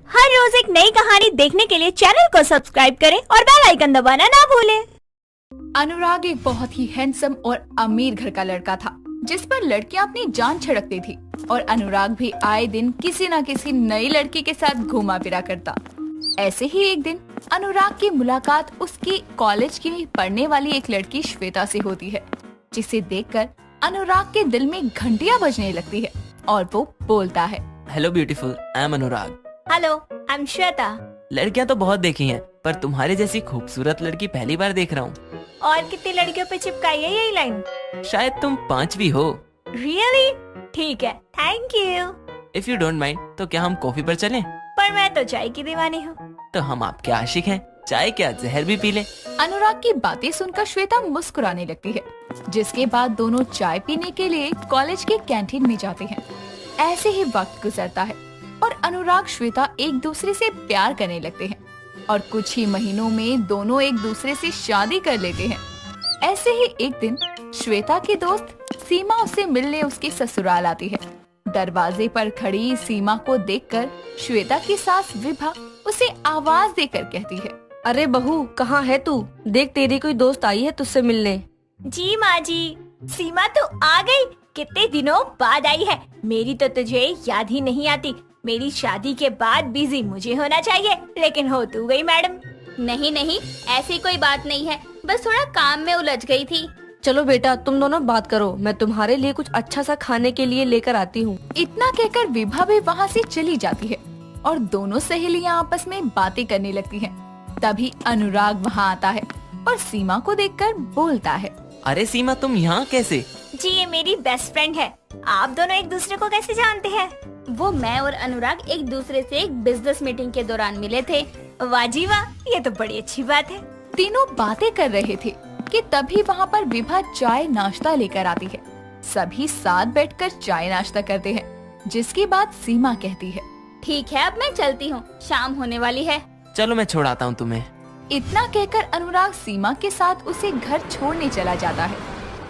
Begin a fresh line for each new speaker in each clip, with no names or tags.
हर रोज एक नई कहानी देखने के लिए चैनल को सब्सक्राइब करें और बेल आइकन दबाना ना भूलें।
अनुराग एक बहुत ही हैंडसम और अमीर घर का लड़का था, जिस पर लड़कियां अपनी जान छिड़कती थी और अनुराग भी आए दिन किसी न किसी नई लड़की के साथ घूमा फिरा करता। ऐसे ही एक दिन अनुराग की मुलाकात उसकी कॉलेज की पढ़ने वाली एक लड़की श्वेता से होती है, जिसे देखकर अनुराग के दिल में घंटियां बजने लगती है और वो बोलता है,
hello beautiful, I am Anurag.
Hello, I am Shweta.
लड़कियां तो बहुत देखी हैं, पर तुम्हारे जैसी खूबसूरत लड़की पहली बार देख रहा हूँ।
और कितनी लड़कियों पे चिपकाई है यही लाइन?
शायद तुम 5वीं हो।
रियली? ठीक है, thank you.
If you don't mind, तो क्या हम कॉफी पर चलें?
पर मैं तो चाय की दीवानी हूँ।
तो हम आपके आशिक हैं, चाय क्या जहर भी पी लें।
अनुराग की बातें सुनकर श्वेता मुस्कुराने लगती है, जिसके बाद दोनों चाय पीने के लिए कॉलेज के कैंटीन में जाते हैं। ऐसे ही वक्त गुजरता है और अनुराग श्वेता एक दूसरे से प्यार करने लगते हैं और कुछ ही महीनों में दोनों एक दूसरे से शादी कर लेते हैं। ऐसे ही एक दिन श्वेता की दोस्त सीमा उससे मिलने उसके ससुराल आती है। दरवाजे पर खड़ी सीमा को देखकर श्वेता की सास विभा उसे आवाज देकर कहती है,
अरे बहू, कहाँ है तू? देख, तेरी कोई दोस्त आई है तुझसे मिलने।
जी माँ जी, सीमा तो आ गई। कितने दिनों बाद आई है। मेरी तो तुझे याद ही नहीं आती। मेरी शादी के बाद बिजी मुझे होना चाहिए, लेकिन हो तू गई मैडम।
नहीं नहीं, ऐसी कोई बात नहीं है, बस थोड़ा काम में उलझ गई थी।
चलो बेटा, तुम दोनों बात करो, मैं तुम्हारे लिए कुछ अच्छा सा खाने के लिए लेकर आती हूँ।
इतना कहकर विभा भी वहाँ से चली जाती है और दोनों सहेलियां आपस में बातें करने लगती हैं। तभी अनुराग वहाँ आता है और सीमा को देखकर बोलता है,
अरे सीमा, तुम यहाँ कैसे?
जी, ये मेरी बेस्ट फ्रेंड है। आप दोनों एक दूसरे को कैसे जानते हैं?
वो मैं और अनुराग एक दूसरे से एक बिजनेस मीटिंग के दौरान मिले थे।
वाह जी वाह, ये तो बड़ी अच्छी बात है।
तीनों बातें कर रहे थे कि तभी वहाँ पर विभा चाय नाश्ता लेकर आती है। सभी साथ बैठकर चाय नाश्ता करते हैं, जिसके बाद सीमा कहती है,
ठीक है, अब मैं चलती हूँ, शाम होने वाली है।
चलो मैं छोड़ाता हूँ तुम्हें।
इतना कहकर अनुराग सीमा के साथ उसे घर छोड़ने चला जाता है।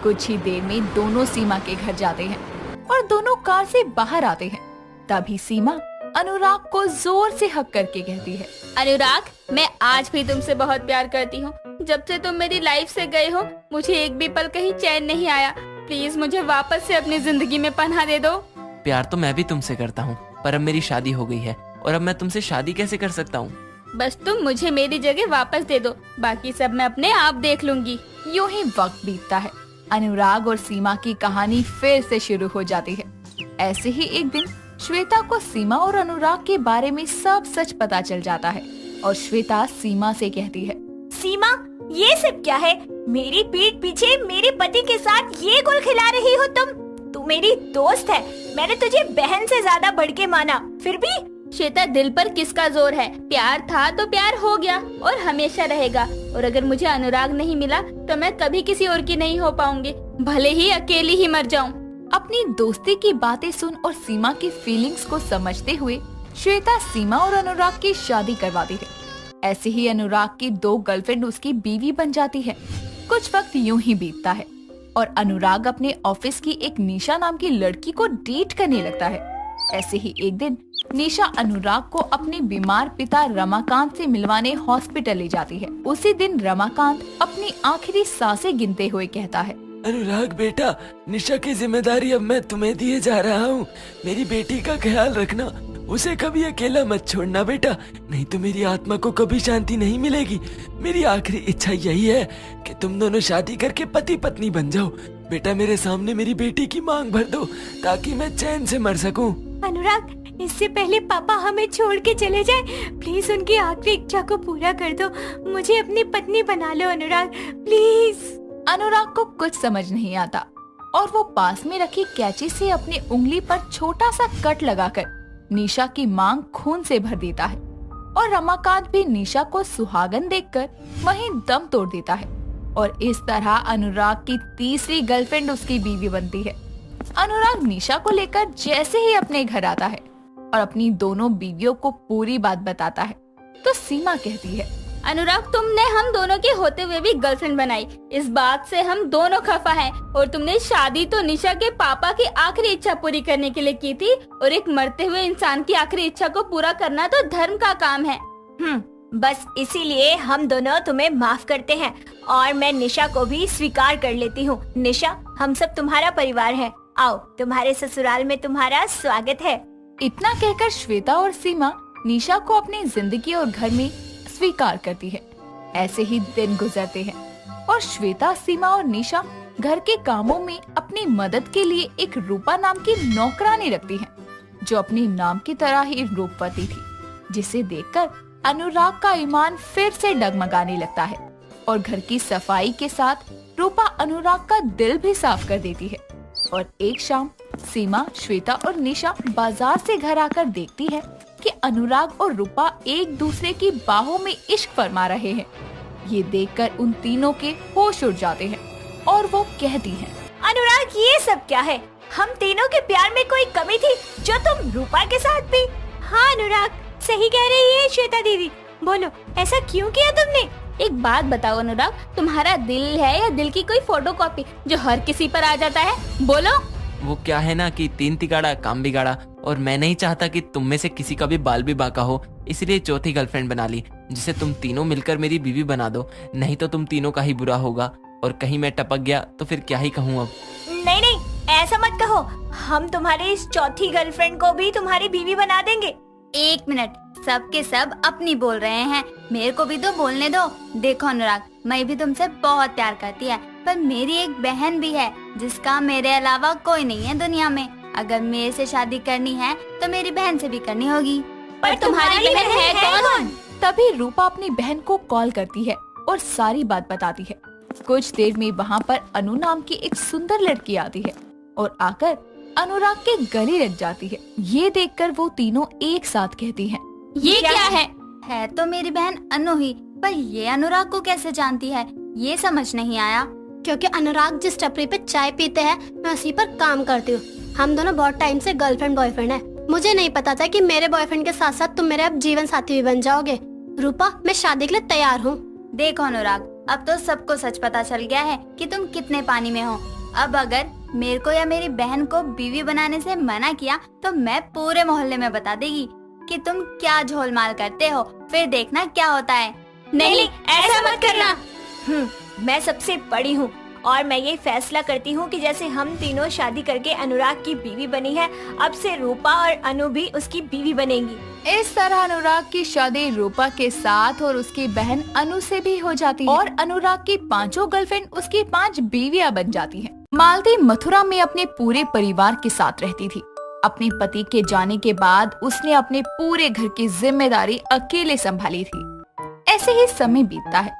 कुछ ही देर में दोनों सीमा के घर जाते हैं और दोनों कार से बाहर आते हैं। तभी सीमा अनुराग को जोर से हक करके कहती है,
अनुराग, मैं आज भी तुमसे बहुत प्यार करती हूँ। जब से तुम मेरी लाइफ से गए हो, मुझे एक भी पल कहीं चैन नहीं आया। प्लीज मुझे वापस से अपनी जिंदगी में पनाह दे दो।
प्यार तो मैं भी तुमसे करता हूँ, पर अब मेरी शादी हो गई है और अब मैं तुमसे शादी कैसे कर सकता हूँ?
बस तुम मुझे मेरी जगह वापस दे दो, बाकी सब मैं अपने आप देख लूंगी।
यूं ही वक्त बीतता है। अनुराग और सीमा की कहानी फिर से शुरू हो जाती है। ऐसे ही एक दिन श्वेता को सीमा और अनुराग के बारे में सब सच पता चल जाता है और श्वेता सीमा से कहती है,
सीमा, ये सब क्या है? मेरी पीठ पीछे मेरे पति के साथ ये गुल खिला रही हो तुम? तू मेरी दोस्त है, मैंने तुझे बहन से ज्यादा बढ़ के माना, फिर भी।
श्वेता, दिल पर किसका जोर है? प्यार था तो प्यार हो गया और हमेशा रहेगा। और अगर मुझे अनुराग नहीं मिला तो मैं कभी किसी और की नहीं हो पाऊंगी, भले ही अकेली ही मर जाऊं।
अपनी दोस्ती की बातें सुन और सीमा की फीलिंग्स को समझते हुए श्वेता सीमा और अनुराग की शादी करवाती है। ऐसे ही अनुराग की 2 गर्लफ्रेंड उसकी बीवी बन जाती है। कुछ वक्त यूं ही बीतता है और अनुराग अपने ऑफिस की एक निशा नाम की लड़की को डेट करने लगता है। ऐसे ही एक दिन निशा अनुराग को अपने बीमार पिता रमाकांत से मिलवाने हॉस्पिटल ले जाती है। उसी दिन रमाकांत अपनी आखिरी सांसें गिनते हुए कहता है,
अनुराग बेटा, निशा की जिम्मेदारी अब मैं तुम्हें दिए जा रहा हूँ। मेरी बेटी का ख्याल रखना, उसे कभी अकेला मत छोड़ना बेटा, नहीं तो मेरी आत्मा को कभी शांति नहीं मिलेगी। मेरी आखिरी इच्छा यही है कि तुम दोनों शादी करके पति पत्नी बन जाओ। बेटा, मेरे सामने मेरी बेटी की मांग भर दो ताकि मैं चैन से मर सकूं।
अनुराग, इससे पहले पापा हमें छोड़ के चले जाए, प्लीज उनकी आखिरी इच्छा को पूरा कर दो। मुझे अपनी पत्नी बना लो अनुराग, प्लीज।
अनुराग को कुछ समझ नहीं आता और वो पास में रखी कैंची से अपनी उंगली पर छोटा सा कट लगाकर निशा की मांग खून से भर देता है और रमाकांत भी निशा को सुहागन देखकर वहीं दम तोड़ देता है और इस तरह अनुराग की तीसरी गर्लफ्रेंड उसकी बीवी बनती है। अनुराग निशा को लेकर जैसे ही अपने घर आता है, है और अपनी दोनों बीवियों को पूरी बात बताता है और इस तरह
अनुराग, तुमने हम दोनों के होते हुए भी गर्लफ्रेंड बनाई, इस बात से हम दोनों खफा हैं। और तुमने शादी तो निशा के पापा की आखिरी इच्छा पूरी करने के लिए की थी, और एक मरते हुए इंसान की आखिरी इच्छा को पूरा करना तो धर्म का काम है।
बस इसीलिए हम दोनों तुम्हें माफ करते हैं और मैं निशा को भी स्वीकार कर लेती हूँ। निशा, हम सब तुम्हारा परिवार है। आओ, तुम्हारे ससुराल में तुम्हारा स्वागत है।
इतना कहकर श्वेता और सीमा निशा को अपनी जिंदगी और घर में स्वीकार करती है। ऐसे ही दिन गुजरते हैं और श्वेता, सीमा और निशा घर के कामों में अपनी मदद के लिए एक रूपा नाम की नौकरानी रखती हैं, जो अपने नाम की तरह ही रूपवती थी, जिसे देखकर अनुराग का ईमान फिर से डगमगाने लगता है और घर की सफाई के साथ रूपा अनुराग का दिल भी साफ कर देती है। और एक शाम सीमा, श्वेता और निशा बाजार से घर आकर देखती है कि अनुराग और रूपा एक दूसरे की बाहों में इश्क फरमा रहे हैं। ये देखकर उन तीनों के होश उड़ जाते हैं और वो कहती हैं,
अनुराग, ये सब क्या है? हम तीनों के प्यार में कोई कमी थी जो तुम रूपा के साथ भी? हाँ अनुराग, सही कह रही है श्वेता दीदी। बोलो, ऐसा क्यों किया तुमने?
एक बात बताओ अनुराग, तुम्हारा दिल है या दिल की कोई फोटोकॉपी जो हर किसी पर आ जाता है? बोलो।
वो क्या है ना कि 3 तिगाड़ा काम बिगाड़ा, और मैं नहीं चाहता कि तुम में से किसी का भी बाल भी बाका हो, इसलिए चौथी गर्लफ्रेंड बना ली, जिसे तुम तीनों मिलकर मेरी बीवी बना दो। नहीं तो तुम तीनों का ही बुरा होगा, और कहीं मैं टपक गया तो फिर क्या ही कहूँ अब।
नहीं नहीं, ऐसा मत कहो। हम तुम्हारी इस चौथी गर्लफ्रेंड को भी तुम्हारी बीवी बना देंगे।
एक मिनट, सब के सब अपनी बोल रहे हैं, मेरे को भी तो बोलने दो। देखो अनुराग, मैं भी तुमसे बहुत प्यार करती है, पर मेरी एक बहन भी है जिसका मेरे अलावा कोई नहीं है दुनिया में। अगर मेरे से शादी करनी है तो मेरी बहन से भी करनी होगी।
पर तुम्हारी बहन है कौन?
तभी रूपा अपनी बहन को कॉल करती है और सारी बात बताती है। कुछ देर में वहाँ पर अनु नाम की एक सुंदर लड़की आती है और आकर अनुराग के गले लग जाती है। ये देखकर वो तीनों एक साथ कहती हैं,
ये क्या है?
है तो मेरी बहन अनु ही, पर ये अनुराग को कैसे जानती है, ये समझ नहीं आया।
क्योंकि अनुराग जिस टपरी पे चाय पीते हैं, मैं उसी पर काम करती हूँ। हम दोनों बहुत टाइम से गर्लफ्रेंड बॉयफ्रेंड हैं। मुझे नहीं पता था कि मेरे बॉयफ्रेंड के साथ साथ तुम मेरे अब जीवन साथी भी बन जाओगे। रूपा, मैं शादी के लिए तैयार हूँ।
देखो अनुराग, अब तो सबको सच पता चल गया है कि तुम कितने पानी में हो। अब अगर मेरे को या मेरी बहन को बीवी बनाने से मना किया तो मैं पूरे मोहल्ले में बता देगी कि तुम क्या झोलमाल करते हो। फिर देखना क्या होता है।
नहीं, ऐसा मत करना।
मैं सबसे बड़ी हूँ और मैं ये फैसला करती हूँ कि जैसे हम तीनों शादी करके अनुराग की बीवी बनी है, अब से रूपा और अनु भी उसकी बीवी बनेंगी।
इस तरह अनुराग की शादी रूपा के साथ और उसकी बहन अनु से भी हो जाती है और अनुराग की 5 गर्लफ्रेंड उसकी 5 बीवियां बन जाती हैं। मालती मथुरा में अपने पूरे परिवार के साथ रहती थी। अपने पति के जाने के बाद उसने अपने पूरे घर की जिम्मेदारी अकेले संभाली थी। ऐसे ही समय बीतता है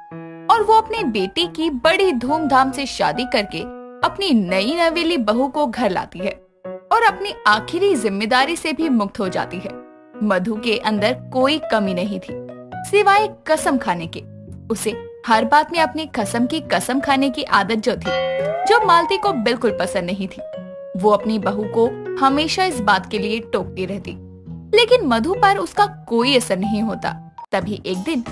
और वो अपनी बेटी की बड़ी धूमधाम से शादी करके अपनी नई नवेली बहू को घर लाती है और अपनी आखिरी जिम्मेदारी से भी मुक्त हो जाती है। मधु के अंदर कोई कमी नहीं थी सिवाय कसम खाने के। उसे हर बात में अपनी कसम की कसम खाने की आदत जो थी, जो मालती को बिल्कुल पसंद नहीं थी। वो अपनी बहू को हमेशा इस बात के लिए टोकती रहती, लेकिन मधु पर उसका कोई असर नहीं होता। तभी एक दिन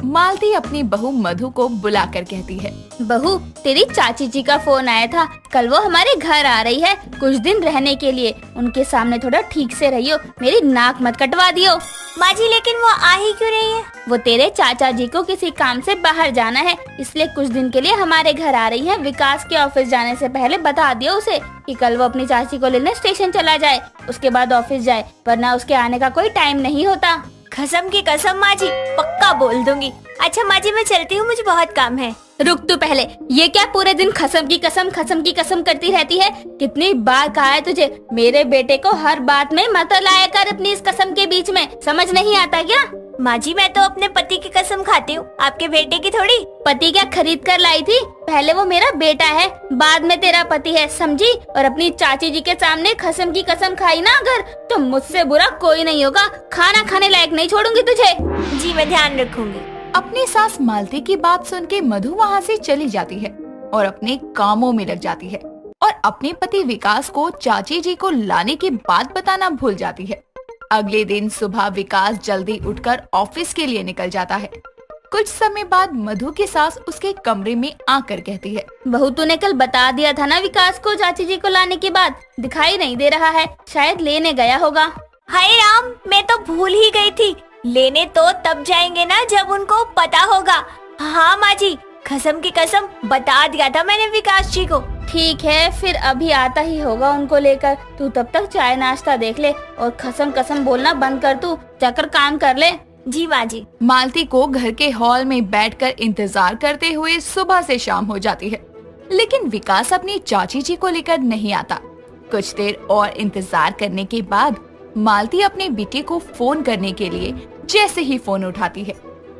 मालती अपनी बहू मधु को बुलाकर कहती है,
बहू, तेरी चाची जी का फोन आया था। कल वो हमारे घर आ रही है कुछ दिन रहने के लिए। उनके सामने थोड़ा ठीक से रहियो, मेरी नाक मत कटवा दियो।
माँ जी, लेकिन वो आ ही क्यों रही है?
वो तेरे चाचा जी को किसी काम से बाहर जाना है, इसलिए कुछ दिन के लिए हमारे घर आ रही है। विकास के ऑफिस जाने से पहले बता दियो उसे कि कल वो अपनी चाची को लेने स्टेशन चला जाए, उसके बाद ऑफिस जाए, वरना उसके आने का कोई टाइम नहीं होता।
कसम की कसम माँ जी, पक्का बोल दूंगी। अच्छा माँ जी, मैं चलती हूँ, मुझे बहुत काम है।
रुक तू पहले, ये क्या पूरे दिन कसम की कसम करती रहती है? कितनी बार कहा है तुझे, मेरे बेटे को हर बात में मत लाया कर अपनी इस कसम के बीच में। समझ नहीं आता क्या?
माँ जी, मैं तो अपने पति की कसम खाती हूँ, आपके बेटे की थोड़ी।
पति क्या खरीद कर लाई थी? पहले वो मेरा बेटा है, बाद में तेरा पति है, समझी? और अपनी चाची जी के सामने कसम की कसम खाई ना अगर, तो मुझसे बुरा कोई नहीं होगा। खाना खाने लायक नहीं छोड़ूंगी तुझे।
जी, मैं ध्यान रखूंगी।
अपनी सास मालती की बात सुन के मधु वहाँ से चली जाती है और अपने कामों में लग जाती है और अपने पति विकास को चाची जी को लाने की बात बताना भूल जाती है। अगले दिन सुबह विकास जल्दी उठकर ऑफिस के लिए निकल जाता है कुछ समय बाद मधु की सास उसके कमरे में आकर कहती है,
बहू तूने कल बता दिया था ना विकास को चाची जी को लाने के बाद, दिखाई नहीं दे रहा है, शायद लेने गया होगा।
हाय राम, मैं तो भूल ही गई थी। लेने तो तब जाएंगे ना जब उनको पता होगा। हाँ माँ जी, कसम की कसम बता दिया था मैंने विकास जी को।
ठीक है, फिर अभी आता ही होगा उनको लेकर। तू तब तक चाय नाश्ता देख ले और कसम कसम बोलना बंद कर, तू जाकर काम कर ले।
जी माँ जी।
मालती को घर के हॉल में बैठकर इंतजार करते हुए सुबह से शाम हो जाती है, लेकिन विकास अपनी चाची जी को लेकर नहीं आता। कुछ देर और इंतजार करने के बाद मालती अपने बेटे को फोन करने के लिए जैसे ही फोन उठाती है,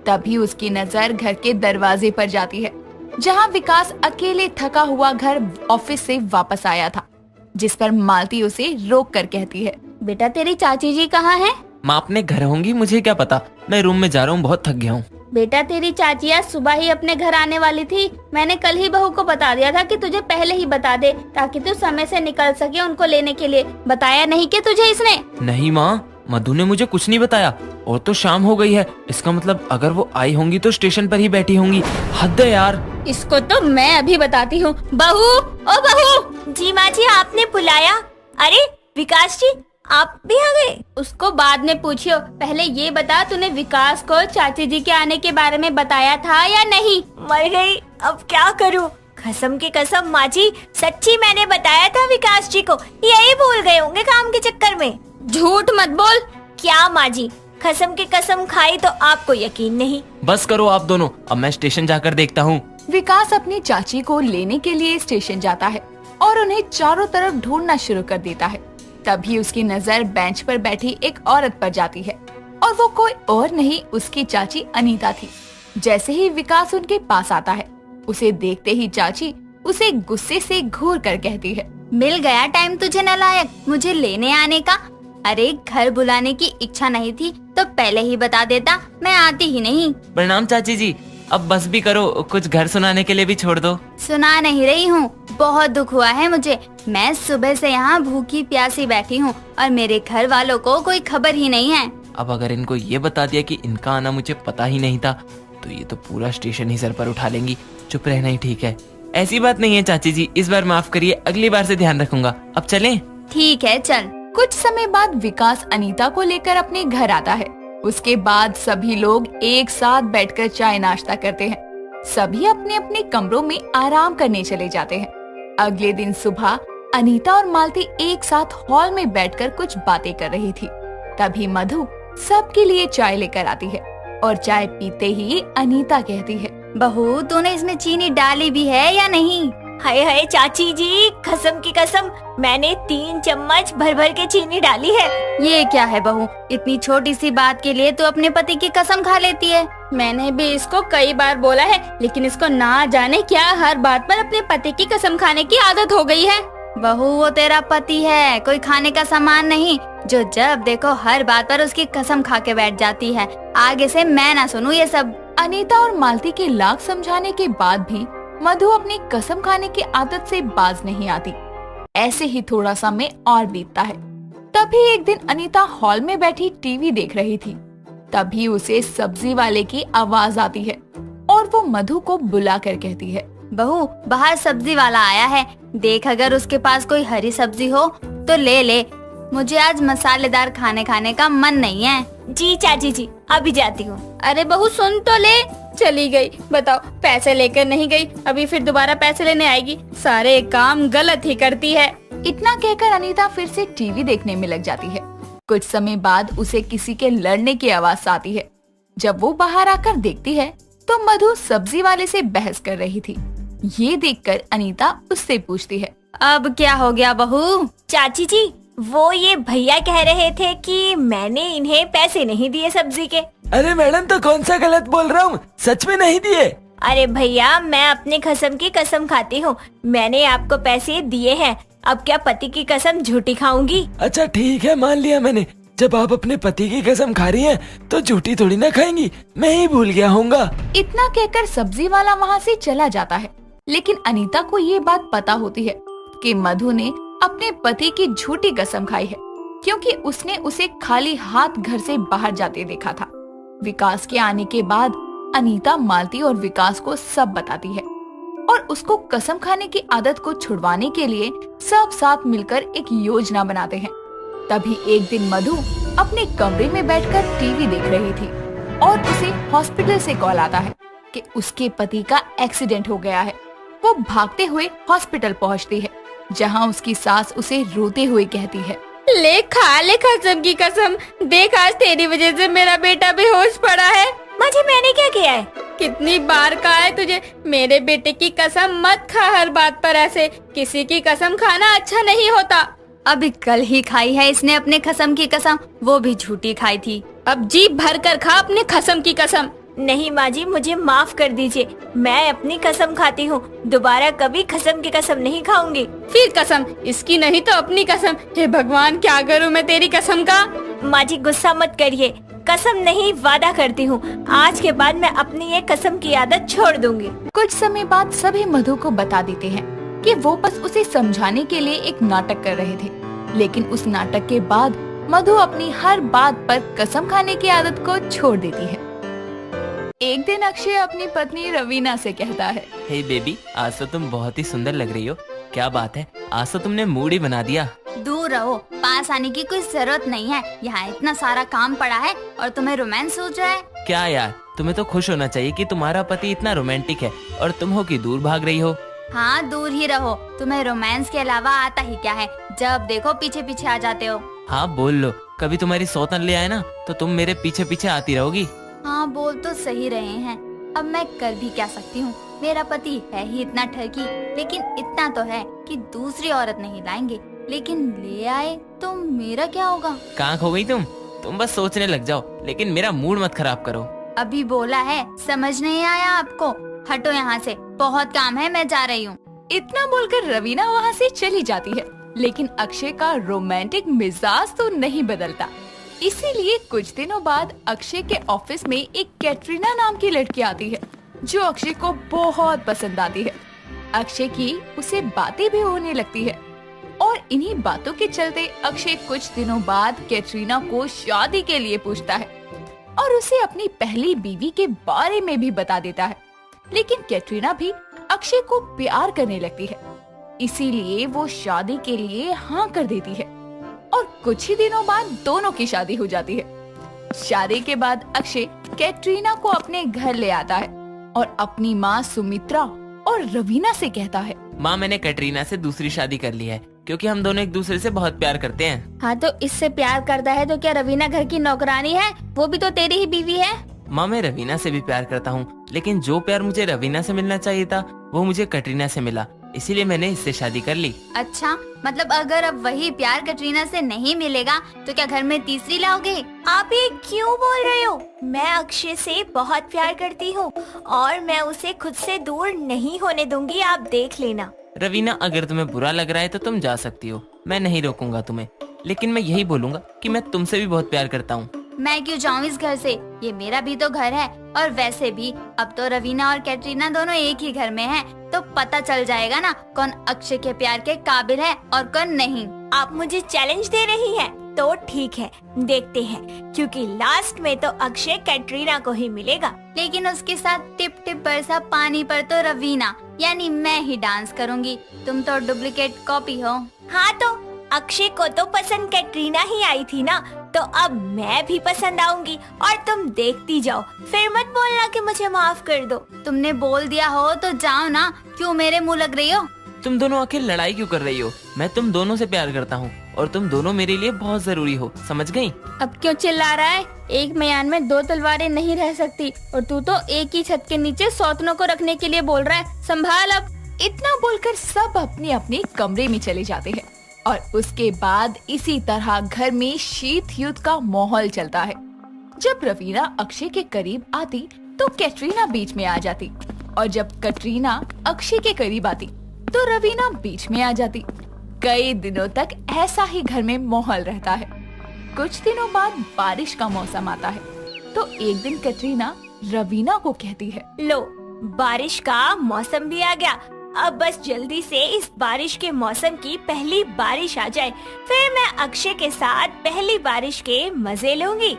तभी उसकी नजर घर के दरवाजे पर जाती है, जहां विकास अकेले थका हुआ घर ऑफिस से वापस आया था, जिस पर मालती उसे रोक कर कहती है,
बेटा तेरी चाची जी कहाँ है?
माँ अपने घर होंगी, मुझे क्या पता, मैं रूम में जा रहा हूँ, बहुत थक गया हूँ।
बेटा तेरी चाची आज सुबह ही अपने घर आने वाली थी। मैंने कल ही बहू को बता दिया था कि तुझे पहले ही बता दे, ताकि तू समय से निकल सके उनको लेने के लिए। बताया नहीं कि तुझे इसने?
नहीं माँ, मधु ने मुझे कुछ नहीं बताया। और तो शाम हो गई है, इसका मतलब अगर वो आई होंगी तो स्टेशन पर ही बैठी होंगी। हद है यार।
इसको तो मैं अभी बताती हूँ। बहू, ओ बहू।
जी माँ जी, आपने बुलाया? अरे विकास जी, आप भी आ गए?
उसको बाद में पूछियो, पहले ये बता तूने विकास को चाची जी के आने के बारे में बताया था या नहीं?
मर गई, अब क्या करूँ? कसम की कसम माँ जी, सच्ची मैंने बताया था विकास जी को, यही भूल गए होंगे काम के चक्कर में।
झूठ मत बोल।
क्या माँ जी, कसम की कसम खाई तो आपको यकीन नहीं।
बस करो आप दोनों, अब मैं स्टेशन जाकर देखता हूँ।
विकास अपनी चाची को लेने के लिए स्टेशन जाता है और उन्हें चारों तरफ ढूंढना शुरू कर देता है। तभी उसकी नजर बेंच पर बैठी एक औरत पर जाती है, और वो कोई और नहीं उसकी चाची अनीता थी। जैसे ही विकास उनके पास आता है, उसे देखते ही चाची उसे गुस्से से घूर कर कहती है,
मिल गया टाइम तुझे नालायक, मुझे लेने आने का। अरे घर बुलाने की इच्छा नहीं थी तो पहले ही बता देता, मैं आती ही नहीं।
प्रणाम चाची जी, अब बस भी करो, कुछ घर सुनाने के लिए भी छोड़ दो।
सुना नहीं रही हूँ, बहुत दुख हुआ है मुझे। मैं सुबह से यहाँ भूखी प्यासी बैठी हूँ और मेरे घर वालों को कोई खबर ही नहीं है।
अब अगर इनको ये बता दिया कि इनका आना मुझे पता ही नहीं था, तो ये तो पूरा स्टेशन ही सर पर उठा लेंगी। चुप रहना ही ठीक है। ऐसी बात नहीं है चाची जी, इस बार माफ करिए, अगली बार से ध्यान रखूंगा। अब चलें?
ठीक है चल।
कुछ समय बाद विकास अनीता को लेकर अपने घर आता है। उसके बाद सभी लोग एक साथ बैठकर चाय नाश्ता करते हैं। सभी अपने अपने कमरों में आराम करने चले जाते हैं। अगले दिन सुबह अनीता और मालती एक साथ हॉल में बैठकर कुछ बातें कर रही थी। तभी मधु सबके लिए चाय लेकर आती है और चाय पीते ही अनीता कहती है,
बहू तूने इसमें चीनी डाली भी है या नहीं?
हाय हाय चाची जी, कसम की कसम मैंने 3 चम्मच भर भर के चीनी डाली है।
ये क्या है बहू, इतनी छोटी सी बात के लिए तू अपने पति की कसम खा लेती है।
मैंने भी इसको कई बार बोला है, लेकिन इसको ना जाने क्या हर बात पर अपने पति की कसम खाने की आदत हो गई है।
बहू वो तेरा पति है, कोई खाने का सामान नहीं, जो जब देखो हर बात पर उसकी कसम खा के बैठ जाती है। आगे से मैं ना सुनूं ये सब।
अनीता और मालती के लाख समझाने के बाद भी मधु अपनी कसम खाने की आदत से बाज नहीं आती। ऐसे ही थोड़ा समय और बीतता है। तभी एक दिन अनीता हॉल में बैठी टीवी देख रही थी। तभी उसे सब्जी वाले की आवाज आती है और वो मधु को बुलाकर कहती है,
बहू बाहर सब्जी वाला आया है, देख अगर उसके पास कोई हरी सब्जी हो तो ले ले, मुझे आज मसालेदार खाने का मन नहीं है।
जी चाची जी, अभी जाती हूँ।
अरे बहू सुन तो ले, चली गई। बताओ, पैसे लेकर नहीं गई, अभी फिर दोबारा पैसे लेने आएगी। सारे काम गलत ही करती है।
इतना कहकर अनीता फिर से टीवी देखने में लग जाती है। कुछ समय बाद उसे किसी के लड़ने की आवाज आती है। जब वो बाहर आकर देखती है तो मधु सब्जी वाले से बहस कर रही थी। ये देखकर अनीता उससे पूछती है,
अब क्या हो गया बहू?
चाची जी, वो ये भैया कह रहे थे कि मैंने इन्हें पैसे नहीं दिए सब्जी के।
अरे मैडम, तो कौन सा गलत बोल रहा हूँ, सच में नहीं दिए?
अरे भैया, मैं अपने कसम की कसम खाती हूँ, मैंने आपको पैसे दिए हैं। अब क्या पति की कसम झूठी खाऊंगी?
अच्छा ठीक है, मान लिया मैंने। जब आप अपने पति की कसम खा रही हैं, तो झूठी थोड़ी ना खाएंगी, मैं ही भूल गया होऊंगा।
इतना कहकर सब्जी वाला वहाँ से चला जाता है। लेकिन अनीता को ये बात पता होती है कि मधु ने अपने पति की झूठी कसम खाई है, क्योंकि उसने उसे खाली हाथ घर से बाहर जाते देखा था। विकास के आने के बाद अनीता, मालती और विकास को सब बताती है और उसको कसम खाने की आदत को छुड़वाने के लिए सब साथ मिलकर एक योजना बनाते हैं। तभी एक दिन मधु अपने कमरे में बैठकर टीवी देख रही थी और उसे हॉस्पिटल से कॉल आता है कि उसके पति का एक्सीडेंट हो गया है। वो भागते हुए हॉस्पिटल पहुंचती है, जहां उसकी सास उसे रोते हुए कहती है,
ले कसम की कसम, देख आज तेरी वजह से मेरा बेटा बेहोश पड़ा है।
माजी मैंने क्या किया है?
कितनी बार कहा है तुझे, मेरे बेटे की कसम मत खा हर बात पर ऐसे, किसी की कसम खाना अच्छा नहीं होता।
अभी कल ही खाई है इसने अपने कसम की कसम, वो भी झूठी खाई थी।
अब जी भर कर खा अपने कसम की कसम।
नहीं माजी, मुझे माफ कर दीजिए, मैं अपनी कसम खाती हूँ, दोबारा कभी कसम की कसम नहीं खाऊंगी।
फिर कसम इसकी नहीं तो अपनी कसम। हे भगवान, क्या करूँ मैं तेरी कसम का।
माजी गुस्सा मत करिए, कसम नहीं वादा करती हूँ, आज के बाद मैं अपनी ये कसम की आदत छोड़ दूंगी।
कुछ समय बाद सभी मधु को बता देते हैं कि वो बस उसे समझाने के लिए एक नाटक कर रहे थे, लेकिन उस नाटक के बाद मधु अपनी हर बात पर कसम खाने की आदत को छोड़ देती है। एक दिन अक्षय अपनी पत्नी रवीना से कहता है,
हे बेबी, आज तो तुम बहुत ही सुंदर लग रही हो। क्या बात है, आज तो तुमने मूड ही बना दिया।
दूर रहो, पास आने की कोई जरूरत नहीं है, यहाँ इतना सारा काम पड़ा है और तुम्हें रोमांस सूझ रहा है।
क्या यार, तुम्हें तो खुश होना चाहिए कि तुम्हारा पति इतना रोमांटिक है और तुम हो कि दूर भाग रही हो।
हाँ दूर ही रहो, तुम्हें रोमांस के अलावा आता ही क्या है, जब देखो पीछे पीछे आ जाते हो।
हाँ बोल लो, कभी तुम्हारी सौतन ले आए ना तो तुम मेरे पीछे पीछे आती रहोगी।
हाँ बोल तो सही रहे हैं, अब मैं कर भी क्या सकती हूँ, मेरा पति है ही इतना ठगी, लेकिन इतना तो है कि दूसरी औरत नहीं लाएंगे, लेकिन ले आए तो मेरा क्या होगा।
कहाँ खो गई तुम बस सोचने लग जाओ, लेकिन मेरा मूड मत खराब करो।
अभी बोला है, समझ नहीं आया आपको, हटो यहाँ से, बहुत काम है, मैं जा रही हूँ।
इतना बोलकर रवीना वहाँ से चली जाती है, लेकिन अक्षय का रोमांटिक मिजाज तो नहीं बदलता। इसीलिए कुछ दिनों बाद अक्षय के ऑफिस में एक कैटरीना नाम की लड़की आती है, जो अक्षय को बहुत पसंद आती है। अक्षय की उसे बातें भी होने लगती है और इन्हीं बातों के चलते अक्षय कुछ दिनों बाद कैटरीना को शादी के लिए पूछता है और उसे अपनी पहली बीवी के बारे में भी बता देता है। लेकिन कैटरीना भी अक्षय को प्यार करने लगती है, इसीलिए वो शादी के लिए हाँ कर देती है और कुछ ही दिनों बाद दोनों की शादी हो जाती है। शादी के बाद अक्षय कैटरीना को अपने घर ले आता है और अपनी माँ सुमित्रा और रवीना से कहता है,
माँ मैंने कैटरीना से दूसरी शादी कर ली है, क्योंकि हम दोनों एक दूसरे से बहुत प्यार करते हैं।
हाँ तो इससे प्यार करता है तो क्या रवीना घर की नौकरानी है? वो भी तो तेरी ही बीवी है।
माँ मैं रवीना से भी प्यार करता हूँ, लेकिन जो प्यार मुझे रवीना से मिलना चाहिए था वो मुझे कैटरीना से मिला, इसीलिए मैंने इससे शादी कर ली।
अच्छा, मतलब अगर अब वही प्यार कैटरीना से नहीं मिलेगा तो क्या घर में तीसरी लाओगे?
आप ये क्यों बोल रहे हो? मैं अक्षय से बहुत प्यार करती हूँ और मैं उसे खुद से दूर नहीं होने दूंगी, आप देख लेना।
रवीना अगर तुम्हें बुरा लग रहा है तो तुम जा सकती हो, मैं नहीं रोकूंगा तुम्हें, लेकिन मैं यही बोलूंगा कि मैं तुमसे भी बहुत प्यार करता हूँ।
मैं क्यों जाऊँ इस घर से, ये मेरा भी तो घर है, और वैसे भी अब तो रवीना और कैटरीना दोनों एक ही घर में हैं, तो पता चल जाएगा ना कौन अक्षय के प्यार के काबिल है और कौन नहीं।
आप मुझे चैलेंज दे रही हैं? तो ठीक है, देखते हैं, क्योंकि लास्ट में तो अक्षय कैटरीना को ही मिलेगा।
लेकिन उसके साथ टिप टिप बरसा पानी पर तो रवीना यानी मैं ही डांस करूंगी, तुम तो डुप्लीकेट कॉपी हो।
हाँ तो अक्षय को तो पसंद कैटरीना ही आई थी ना, तो अब मैं भी पसंद आऊंगी और तुम देखती जाओ, फिर मत बोलना कि मुझे माफ कर दो।
तुमने बोल दिया हो तो जाओ ना, क्यों मेरे मुँह लग रही हो?
तुम दोनों आखिर लड़ाई क्यों कर रही हो? मैं तुम दोनों से प्यार करता हूँ और तुम दोनों मेरे लिए बहुत जरूरी हो, समझ गई?
अब क्यों चिल्ला रहा है? एक म्यान में दो तलवारें नहीं रह सकती, और तू तो एक ही छत के नीचे सौतनों को रखने के लिए बोल रहा है, संभाल अब।
इतना बोलकर सब अपने अपने कमरे में चले जाते हैं और उसके बाद इसी तरह घर में शीत युद्ध का माहौल चलता है। जब रवीना अक्षय के करीब आती तो कैटरीना बीच में आ जाती, और जब कैटरीना अक्षय के करीब आती तो रवीना बीच में आ जाती। कई दिनों तक ऐसा ही घर में माहौल रहता है। कुछ दिनों बाद बारिश का मौसम आता है, तो एक दिन कैटरीना रवीना को कहती है,
लो बारिश का मौसम भी आ गया, अब बस जल्दी से इस बारिश के मौसम की पहली बारिश आ जाए, फिर मैं अक्षय के साथ पहली बारिश के मजे लूंगी।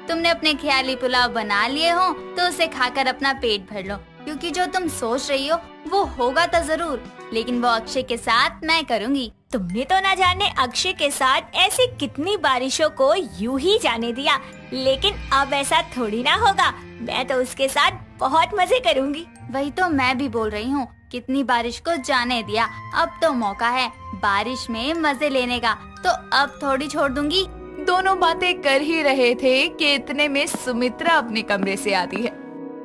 तुमने अपने ख्याली पुलाव बना लिए हो तो उसे खाकर अपना पेट भर लो, क्योंकि जो तुम सोच रही हो वो होगा तो जरूर, लेकिन वो अक्षय के साथ मैं करूँगी।
तुमने तो ना जाने अक्षय के साथ ऐसी कितनी बारिशों को यूं ही जाने दिया, लेकिन अब ऐसा थोड़ी ना होगा। मैं तो उसके साथ बहुत मजे करूंगी।
वही तो मैं भी बोल रही हूँ, कितनी बारिश को जाने दिया, अब तो मौका है बारिश में मजे लेने का, तो अब थोड़ी छोड़ दूंगी।
दोनों बातें कर ही रहे थे कि इतने में सुमित्रा अपने कमरे से आती है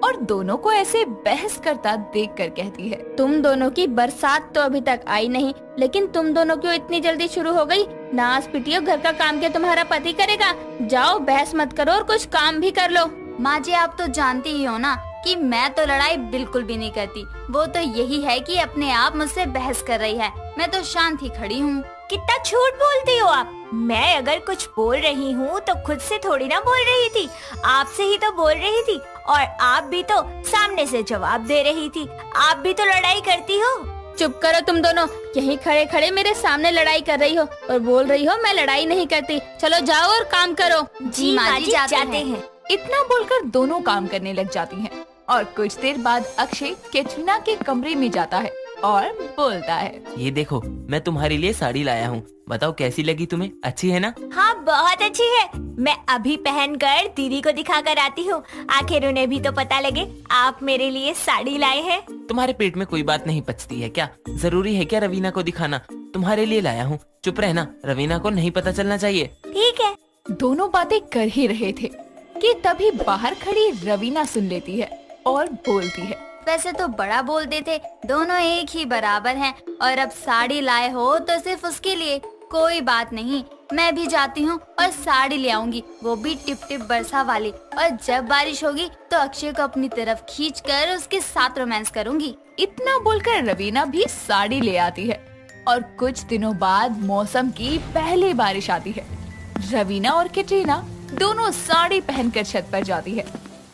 और दोनों को ऐसे बहस करता देखकर कहती है,
तुम दोनों की बरसात तो अभी तक आई नहीं, लेकिन तुम दोनों क्यों इतनी जल्दी शुरू हो गई? नाच पिटियो, घर का काम क्या तुम्हारा पति करेगा? जाओ बहस मत करो और कुछ काम भी कर लो।
माँ जी, आप तो जानती ही हो ना कि मैं तो लड़ाई बिल्कुल भी नहीं करती। वो तो यही है कि अपने आप मुझसे बहस कर रही है, मैं तो शांत ही खड़ी हूँ।
कितना झूठ बोलती हो आप। मैं अगर कुछ बोल रही हूँ तो खुद से थोड़ी ना बोल रही थी, आपसे ही तो बोल रही थी, और आप भी तो सामने से जवाब दे रही थी। आप भी तो लड़ाई करती हो।
चुप करो तुम दोनों, यहीं खड़े खड़े मेरे सामने लड़ाई कर रही हो और बोल रही हो मैं लड़ाई नहीं करती। चलो जाओ और काम करो।
जी माँ जी, जाते हैं।
इतना बोलकर दोनों काम करने लग जाती हैं और कुछ देर बाद अक्षय कैटरीना के कमरे में जाता है और बोलता है,
ये देखो, मैं तुम्हारे लिए साड़ी लाया हूँ, बताओ कैसी लगी तुम्हें? अच्छी है ना?
हाँ बहुत अच्छी है। मैं अभी पहनकर दीदी को दिखा कर आती हूँ, आखिर उन्हें भी तो पता लगे आप मेरे लिए साड़ी लाए हैं।
तुम्हारे पेट में कोई बात नहीं पचती है क्या? जरूरी है क्या रवीना को दिखाना? तुम्हारे लिए लाया हूँ, चुप रहना, रवीना को नहीं पता चलना चाहिए।
ठीक है।
दोनों बातें कर ही रहे थे कि तभी बाहर खड़ी रवीना सुन लेती है और बोलती है,
वैसे तो बड़ा बोलते थे, दोनों एक ही बराबर हैं, और अब साड़ी लाए हो तो सिर्फ उसके लिए। कोई बात नहीं, मैं भी जाती हूँ और साड़ी ले आऊंगी, वो भी टिप टिप बरसा वाली, और जब बारिश होगी तो अक्षय को अपनी तरफ खींचकर उसके साथ रोमांस करूंगी।
इतना बोलकर रवीना भी साड़ी ले आती है और कुछ दिनों बाद मौसम की पहली बारिश आती है। रवीना और कैटरीना दोनों साड़ी पहनकर छत पर जाती है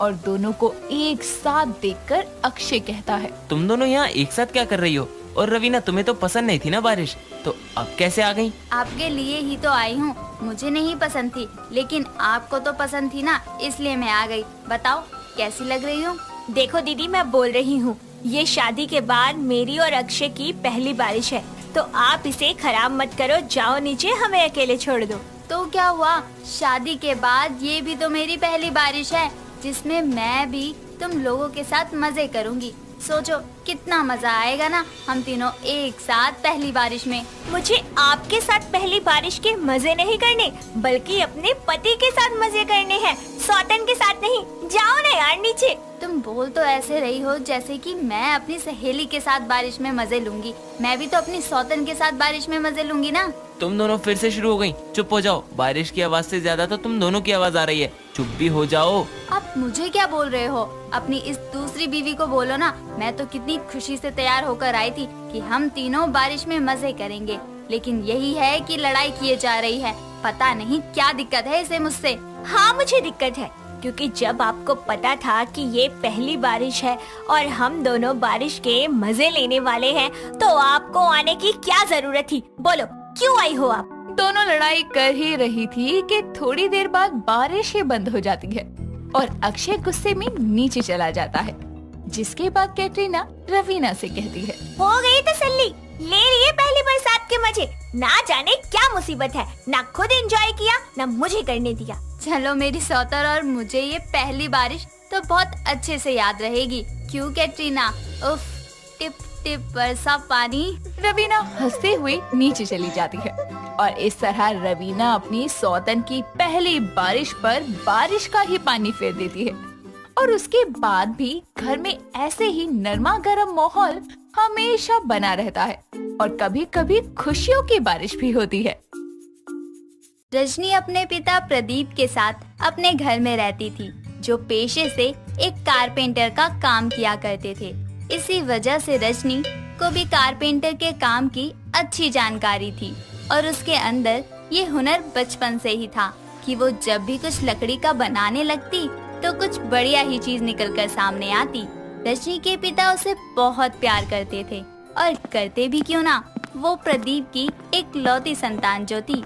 और दोनों को एक साथ देखकर अक्षय कहता है,
तुम दोनों यहाँ एक साथ क्या कर रही हो? और रवीना, तुम्हें तो पसंद नहीं थी ना बारिश, तो अब कैसे आ गई?
आपके लिए ही तो आई हूँ, मुझे नहीं पसंद थी, लेकिन आपको तो पसंद थी ना, इसलिए मैं आ गई। बताओ कैसी लग रही हूँ?
देखो दीदी, मैं बोल रही हूँ, ये शादी के बाद मेरी और अक्षय की पहली बारिश है, तो आप इसे खराब मत करो। जाओ नीचे, हमें अकेले छोड़ दो।
तो क्या हुआ, शादी के बाद ये भी तो मेरी पहली बारिश है, जिसमें मैं भी तुम लोगों के साथ मजे करूंगी। सोचो कितना मजा आएगा ना, हम तीनों एक साथ पहली बारिश में।
मुझे आपके साथ पहली बारिश के मजे नहीं करने, बल्कि अपने पति के साथ मजे करने हैं, सौतन के साथ नहीं। जाओ ना यार नीचे।
तुम बोल तो ऐसे रही हो जैसे कि मैं अपनी सहेली के साथ बारिश में मजे लूंगी, मैं भी तो अपनी सौतन के साथ बारिश में मजे लूंगी ना।
तुम दोनों फिर से शुरू हो गई। चुप हो जाओ, बारिश की आवाज से ज्यादा तो तुम दोनों की आवाज आ रही है। चुप भी हो जाओ।
आप मुझे क्या बोल रहे हो? अपनी इस दूसरी बीवी को बोलो ना। मैं तो कितनी खुशी से तैयार होकर आई थी कि हम तीनों बारिश में मजे करेंगे, लेकिन यही है कि लड़ाई किए जा रही है। पता नहीं क्या दिक्कत है इसे मुझसे।
हाँ मुझे दिक्कत है, क्योंकि जब आपको पता था कि ये पहली बारिश है और हम दोनों बारिश के मजे लेने वाले हैं, तो आपको आने की क्या जरूरत थी? बोलो क्यों आई हो आप?
दोनों लड़ाई कर ही रही थी कि थोड़ी देर बाद बारिश ही बंद हो जाती है और अक्षय गुस्से में नीचे चला जाता है, जिसके बाद कैटरीना रवीना से कहती है,
हो गई तसल्ली, ले लिए पहली बरसात के मजे। ना जाने क्या मुसीबत है, ना खुद एंजॉय किया ना मुझे करने दिया।
चलो मेरी सौतर, और मुझे ये पहली बारिश तो बहुत अच्छे से याद रहेगी। क्यों कैटरीना? उफ, टिप टिप बरसा पानी।
रवीना हंसते हुए नीचे चली जाती है और इस तरह रवीना अपनी सौतन की पहली बारिश पर बारिश का ही पानी फेर देती है और उसके बाद भी घर में ऐसे ही नरमा गर्म माहौल हमेशा बना रहता है और कभी कभी खुशियों की बारिश भी होती है।
रजनी अपने पिता प्रदीप के साथ अपने घर में रहती थी, जो पेशे से एक कारपेंटर का काम किया करते थे। इसी वजह से रजनी को भी कारपेंटर के काम की अच्छी जानकारी थी और उसके अंदर ये हुनर बचपन से ही था कि वो जब भी कुछ लकड़ी का बनाने लगती तो कुछ बढ़िया ही चीज निकलकर सामने आती। रजनी के पिता उसे बहुत प्यार करते थे, और करते भी क्यों ना, वो प्रदीप की एक लौती संतान जो थी।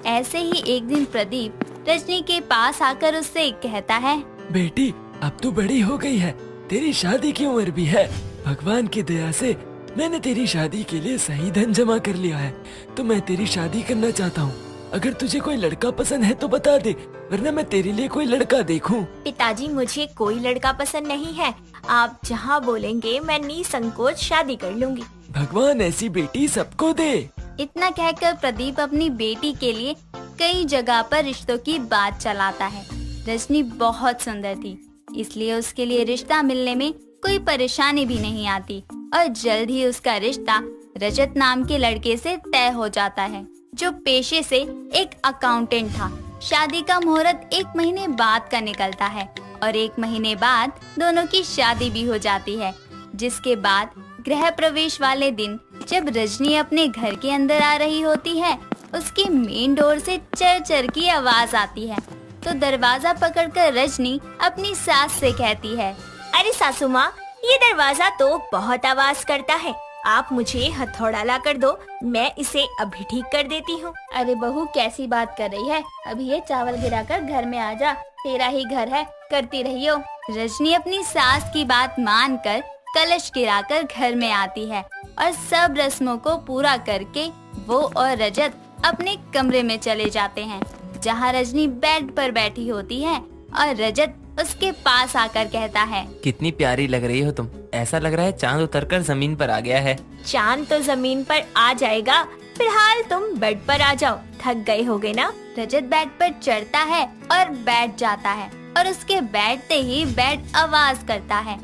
ऐसे ही एक दिन प्रदीप रजनी के पास आकर उससे कहता है,
बेटी अब तू बड़ी हो गई है, तेरी शादी की उम्र भी है। भगवान की दया से मैंने तेरी शादी के लिए सही धन जमा कर लिया है, तो मैं तेरी शादी करना चाहता हूँ। अगर तुझे कोई लड़का पसंद है तो बता दे, वरना मैं तेरे लिए कोई लड़का देखूं।
पिताजी मुझे कोई लड़का पसंद नहीं है, आप जहाँ बोलेंगे मैं निसंकोच शादी कर लूंगी।
भगवान ऐसी बेटी सबको दे।
इतना कहकर प्रदीप अपनी बेटी के लिए कई जगह पर रिश्तों की बात चलाता है। रजनी बहुत सुंदर थी, इसलिए उसके लिए रिश्ता मिलने में कोई परेशानी भी नहीं आती और जल्द ही उसका रिश्ता रजत नाम के लड़के से तय हो जाता है, जो पेशे से एक अकाउंटेंट था। शादी का मुहूर्त 1 महीने बाद का निकलता है और 1 महीने बाद दोनों की शादी भी हो जाती है। जिसके बाद गृह प्रवेश वाले दिन जब रजनी अपने घर के अंदर आ रही होती है, उसकी मेन डोर से चर चर की आवाज आती है। तो दरवाजा पकड़कर रजनी अपनी सास से कहती है,
अरे सासू माँ, ये दरवाजा तो बहुत आवाज करता है, आप मुझे हथौड़ा ला कर दो, मैं इसे अभी ठीक कर देती हूँ।
अरे बहू कैसी बात कर रही है, अभी ये चावल गिराकर घर में आ जा, तेरा ही घर है, करती रहियो।
रजनी अपनी सास की बात मानकर कलश गिराकर घर में आती है और सब रस्मों को पूरा करके वो और रजत अपने कमरे में चले जाते हैं, जहाँ रजनी बेड पर बैठी होती है और रजत उसके पास आकर कहता है,
कितनी प्यारी लग रही हो तुम, ऐसा लग रहा है चांद उतरकर जमीन पर आ गया है।
चांद तो जमीन पर आ जाएगा, फिलहाल तुम बेड पर आ जाओ, थक गए होगे ना।
रजत बेड पर चढ़ता है और बैठ जाता है और उसके बैठते ही बेड आवाज करता है।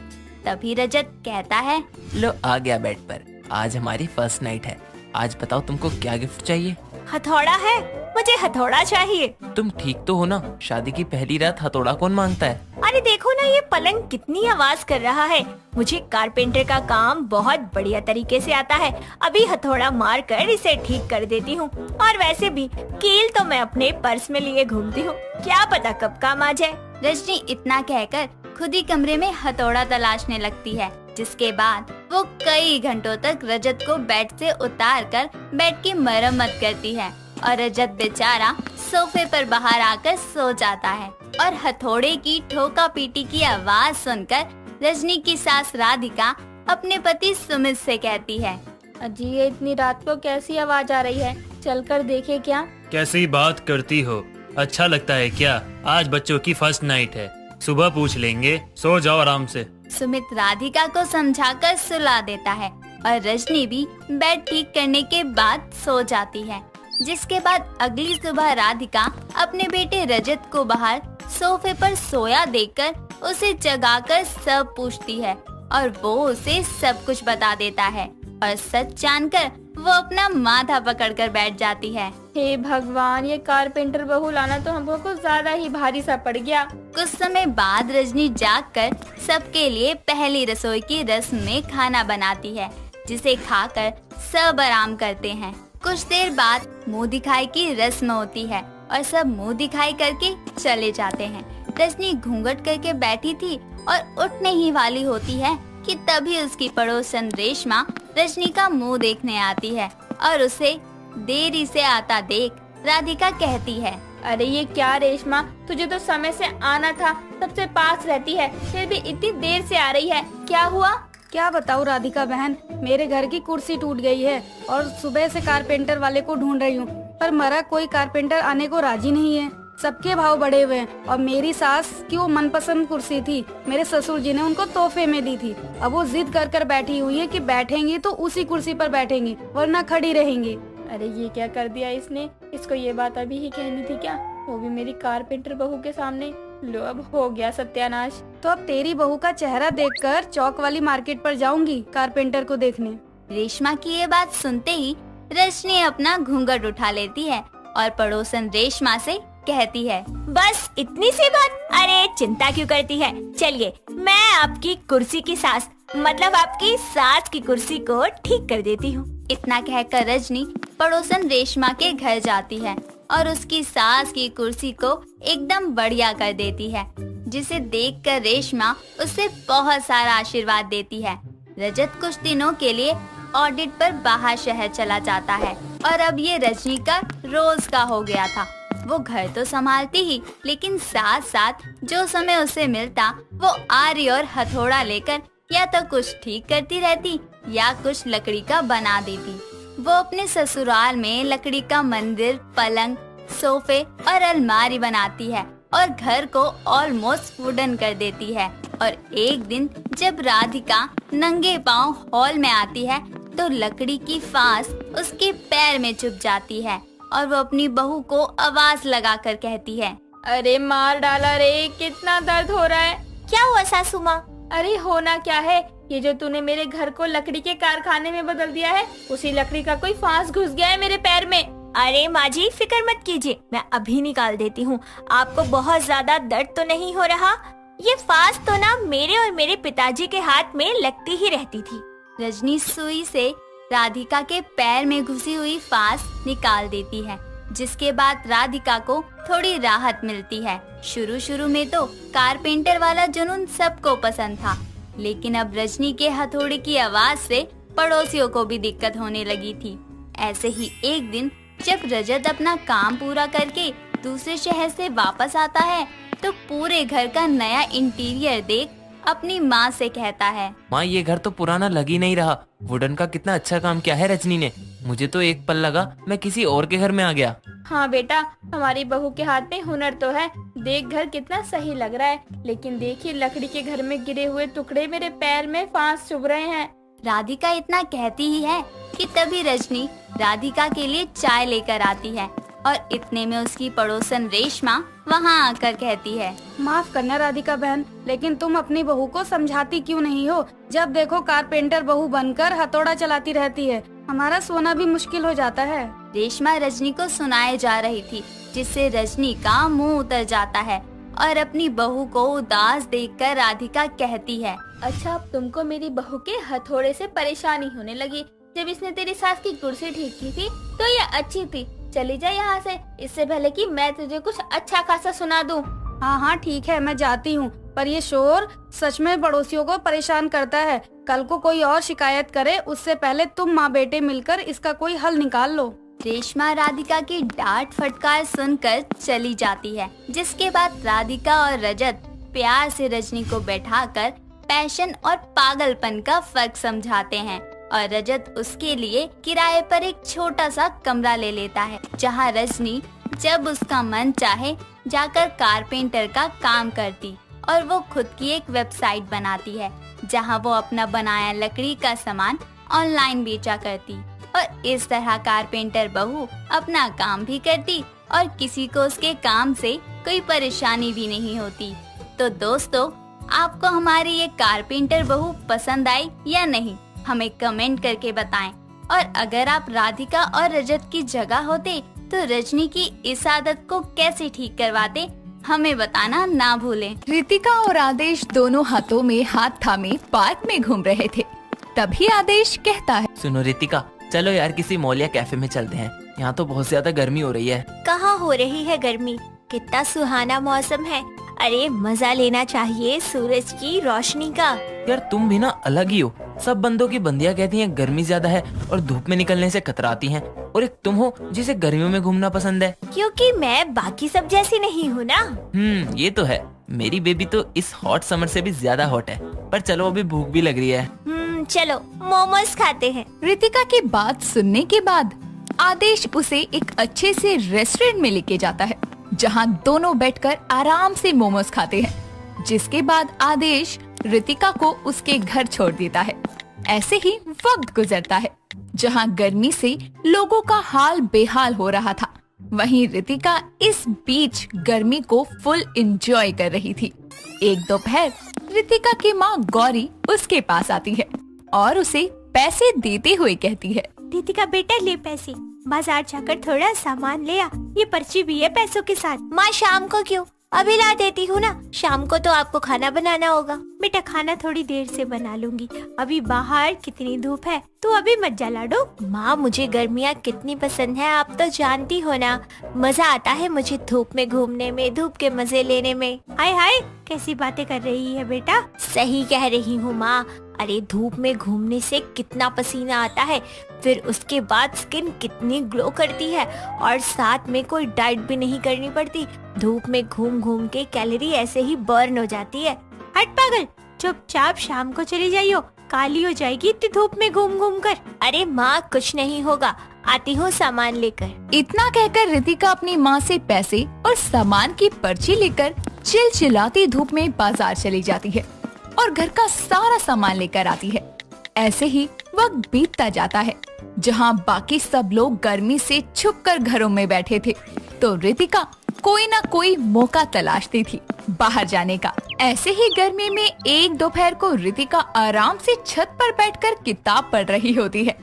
तभी रजत कहता है,
लो आ गया बेड पर, आज हमारी फर्स्ट नाइट है। आज बताओ तुमको क्या गिफ्ट चाहिए?
हथौड़ा है, मुझे हथौड़ा चाहिए।
तुम ठीक तो हो ना? शादी की पहली रात हथौड़ा कौन मांगता है?
अरे देखो ना, ये पलंग कितनी आवाज कर रहा है। मुझे कारपेंटर का काम बहुत बढ़िया तरीके से आता है, अभी हथौड़ा मार कर इसे ठीक कर देती हूँ। और वैसे भी कील तो मैं अपने पर्स में लिए घूमती हूँ, क्या पता कब काम आ जाए।
रजनी इतना कहकर खुद ही कमरे में हथौड़ा तलाशने लगती है, जिसके बाद वो कई घंटों तक रजत को बेड से उतार कर बेड की मरम्मत करती है और रजत बेचारा सोफे पर बाहर आकर सो जाता है। और हथौड़े की ठोका पीटी की आवाज सुनकर रजनी की सास राधिका अपने पति सुमित से कहती है,
अजी ये इतनी रात को कैसी आवाज आ रही है, चलकर देखे क्या।
कैसी बात करती हो, अच्छा लगता है क्या? आज बच्चों की फर्स्ट नाइट है, सुबह पूछ लेंगे, सो जाओ आराम से।
सुमित राधिका को समझाकर सुला देता है और रजनी भी बेड ठीक करने के बाद सो जाती है। जिसके बाद अगली सुबह राधिका अपने बेटे रजत को बाहर सोफे पर सोया देखकर उसे जगाकर सब पूछती है और वो उसे सब कुछ बता देता है और सच जानकर वो अपना माथा पकड़कर बैठ जाती है।
हे भगवान, ये कारपेंटर बहू लाना तो हमको कुछ ज्यादा ही भारी सा पड़ गया।
कुछ समय बाद रजनी जागकर सबके लिए पहली रसोई की रस्म में खाना बनाती है, जिसे खाकर सब आराम करते हैं। कुछ देर बाद मुंह दिखाई की रस्म होती है और सब मुंह दिखाई करके चले जाते हैं। रजनी घूंघट करके बैठी थी और उठने ही वाली होती है कि तभी उसकी पड़ोसन रेशमा रजनी का मुंह देखने आती है और उसे देरी से आता देख राधिका कहती है,
अरे ये क्या रेशमा, तुझे तो समय से आना था, सबसे पास रहती है, फिर भी इतनी देर से आ रही है, क्या हुआ।
क्या बताऊँ राधिका बहन, मेरे घर की कुर्सी टूट गई है और सुबह से कारपेंटर वाले को ढूंढ रही हूँ, पर मरा कोई कारपेंटर आने को राजी नहीं है। सबके भाव बढ़े हुए हैं और मेरी सास की वो मनपसंद कुर्सी थी, मेरे ससुर जी ने उनको तोहफे में दी थी। अब वो जिद कर कर बैठी हुई है कि बैठेंगी तो उसी कुर्सी पर बैठेंगी, वरना खड़ी रहेंगी।
अरे ये क्या कर दिया इसने, इसको ये बात अभी ही कहनी थी क्या, वो भी मेरी कारपेंटर बहू के सामने। लो अब हो गया सत्यानाश।
तो अब तेरी बहू का चेहरा देखकर चौक वाली मार्केट पर जाऊंगी कारपेंटर को देखने।
रेशमा की ये बात सुनते ही रजनी अपना घूंघट उठा लेती है और पड़ोसन रेशमा से कहती है,
बस इतनी सी बात, अरे चिंता क्यों करती है, चलिए मैं आपकी कुर्सी की सास मतलब आपकी सास की कुर्सी को ठीक कर देती हूँ।
इतना कहकर रजनी पड़ोसन रेशमा के घर जाती है और उसकी सास की कुर्सी को एकदम बढ़िया कर देती है, जिसे देखकर रेशमा उसे बहुत सारा आशीर्वाद देती है। रजत कुछ दिनों के लिए ऑडिट पर बाहर शहर चला जाता है और अब ये रजनी का रोज का हो गया था। वो घर तो संभालती ही, लेकिन साथ साथ जो समय उसे मिलता वो आरी और हथौड़ा लेकर या तो कुछ ठीक करती रहती या कुछ लकड़ी का बना देती। वो अपने ससुराल में लकड़ी का मंदिर, पलंग, सोफे और अलमारी बनाती है और घर को ऑलमोस्ट वुडन कर देती है। और एक दिन जब राधिका नंगे पांव हॉल में आती है तो लकड़ी की फांस उसके पैर में चुभ जाती है और वो अपनी बहू को आवाज लगाकर कहती है,
अरे मार डाला रे, कितना दर्द हो रहा है।
क्या हुआ सासू माँ?
अरे होना क्या है, ये जो तूने मेरे घर को लकड़ी के कारखाने में बदल दिया है, उसी लकड़ी का कोई फांस घुस गया है मेरे पैर में।
अरे माँ जी फिक्र मत कीजिए, मैं अभी निकाल देती हूँ। आपको बहुत ज्यादा दर्द तो नहीं हो रहा? ये फांस तो ना मेरे और मेरे पिताजी के हाथ में लगती ही रहती थी।
रजनी सुई से राधिका के पैर में घुसी हुई फांस निकाल देती है, जिसके बाद राधिका को थोड़ी राहत मिलती है। शुरू में तो कारपेंटर वाला जुनून सबको पसंद था, लेकिन अब रजनी के हथौड़े की आवाज से पड़ोसियों को भी दिक्कत होने लगी थी। ऐसे ही एक दिन जब रजत अपना काम पूरा करके दूसरे शहर से वापस आता है तो पूरे घर का नया इंटीरियर देख अपनी माँ से कहता है,
माँ ये घर तो पुराना लग ही नहीं रहा। वुडन का कितना अच्छा काम किया है रजनी ने। मुझे तो एक पल लगा मैं किसी और के घर में आ गया।
हाँ बेटा, हमारी बहू के हाथ में हुनर तो है। देख घर कितना सही लग रहा है, लेकिन देखिए लकड़ी के घर में गिरे हुए टुकड़े मेरे पैर में फांस चुभ रहे हैं।
राधिका इतना कहती ही है कि तभी रजनी राधिका के लिए चाय लेकर आती है और इतने में उसकी पड़ोसन रेशमा वहाँ आकर कहती है,
माफ करना राधिका बहन, लेकिन तुम अपनी बहू को समझाती क्यों नहीं हो? जब देखो कारपेंटर बहू बनकर हथौड़ा चलाती रहती है, हमारा सोना भी मुश्किल हो जाता है।
रेशमा रजनी को सुनाए जा रही थी, जिससे रजनी का मुंह उतर जाता है और अपनी बहू को उदास देखकर राधिका कहती है,
अच्छा अब तुमको मेरी बहू के हथौड़े से परेशानी होने लगी। जब इसने तेरी सास की कुर्सी ठीक की थी तो ये अच्छी थी। चली जा यहाँ से, इससे पहले कि मैं तुझे कुछ अच्छा खासा सुना दूं। हाँ हाँ ठीक है, मैं जाती हूँ, पर ये शोर सच में पड़ोसियों को परेशान करता है। कल को कोई और शिकायत करे उससे पहले तुम माँ बेटे मिलकर इसका कोई हल निकाल लो।
रेशमा राधिका की डांट फटकार सुनकर चली जाती है, जिसके बाद राधिका और रजत प्यार से रजनी को बैठाकर पैशन और पागलपन का फर्क समझाते हैं और रजत उसके लिए किराए पर एक छोटा सा कमरा ले लेता है, जहां रजनी जब उसका मन चाहे जाकर कारपेंटर का काम करती और वो खुद की एक वेबसाइट बनाती है, जहां वो अपना बनाया लकड़ी का सामान ऑनलाइन बेचा करती और इस तरह कारपेंटर बहू अपना काम भी करती और किसी को उसके काम से कोई परेशानी भी नहीं होती। तो दोस्तों, आपको हमारी ये कारपेंटर बहू पसंद आई या नहीं, हमें कमेंट करके बताएं। और अगर आप राधिका और रजत की जगह होते तो रजनी की इस आदत को कैसे ठीक करवाते, हमें बताना ना भूलें।
रितिका और आदेश दोनों हाथों में हाथ थामे पार्क में घूम रहे थे। तभी आदेश कहता है,
सुनो रितिका, चलो यार किसी मॉल या कैफे में चलते हैं। यहाँ तो बहुत ज्यादा गर्मी हो रही है।
कहाँ हो रही है गर्मी, कितना सुहाना मौसम है। अरे मजा लेना चाहिए सूरज की रोशनी का।
यार तुम भी ना अलग ही हो। सब बंदों की बंदियां कहती हैं गर्मी ज्यादा है और धूप में निकलने से कतराती हैं, और एक तुम हो जिसे गर्मियों में घूमना पसंद है।
क्योंकि मैं बाकी सब जैसी नहीं हूँ ना।
ये तो है। मेरी बेबी तो इस हॉट समर से भी ज्यादा हॉट है। पर चलो अभी भूख भी लग रही है।
चलो मोमोज खाते हैं।
रितिका की बात सुनने के बाद आदेश उसे एक अच्छे से रेस्टोरेंट में लेके जाता है, जहां दोनों बैठकर आराम से मोमोज खाते हैं। जिसके बाद आदेश रितिका को उसके घर छोड़ देता है। ऐसे ही वक्त गुजरता है, जहां गर्मी से लोगों का हाल बेहाल हो रहा था। वहीं रितिका इस बीच गर्मी को फुल एंजॉय कर रही थी। एक दोपहर रितिका की माँ गौरी उसके पास आती है और उसे पैसे देते हुए कहती है,
रितिका बेटा ले पैसे, बाजार जाकर थोड़ा सामान ले आ, ये पर्ची भी है पैसों के साथ। माँ शाम को क्यों, अभी ला देती हूँ ना, शाम को तो आपको खाना बनाना होगा। बेटा खाना थोड़ी देर से बना लूंगी, अभी बाहर कितनी धूप है, तू अभी मत जा लाडो। माँ मुझे गर्मियाँ कितनी पसंद है आप तो जानती हो ना, मजा आता है मुझे धूप में घूमने में, धूप के मजे लेने में। हाय हाय कैसी बातें कर रही है बेटा। सही कह रही हूँ माँ, अरे धूप में घूमने से कितना पसीना आता है, फिर उसके बाद स्किन कितनी ग्लो करती है और साथ में कोई डाइट भी नहीं करनी पड़ती। धूप में घूम घूम के कैलोरी ऐसे ही बर्न हो जाती है। हट पागल, चुपचाप शाम को चली जाइयो, काली हो जाएगी इतनी धूप में घूम घूम कर। अरे माँ कुछ नहीं होगा, आती हूँ सामान लेकर।
इतना कहकर रितिका अपनी माँ से पैसे और सामान की पर्ची लेकर चिलचिलाती धूप में बाजार चली जाती है और घर का सारा सामान लेकर आती है। ऐसे ही वक्त बीतता जाता है। जहाँ बाकी सब लोग गर्मी से छुपकर घरों में बैठे थे, तो रितिका कोई ना कोई मौका तलाशती थी बाहर जाने का। ऐसे ही गर्मी में एक दोपहर को रितिका आराम से छत पर बैठकर किताब पढ़ रही होती है।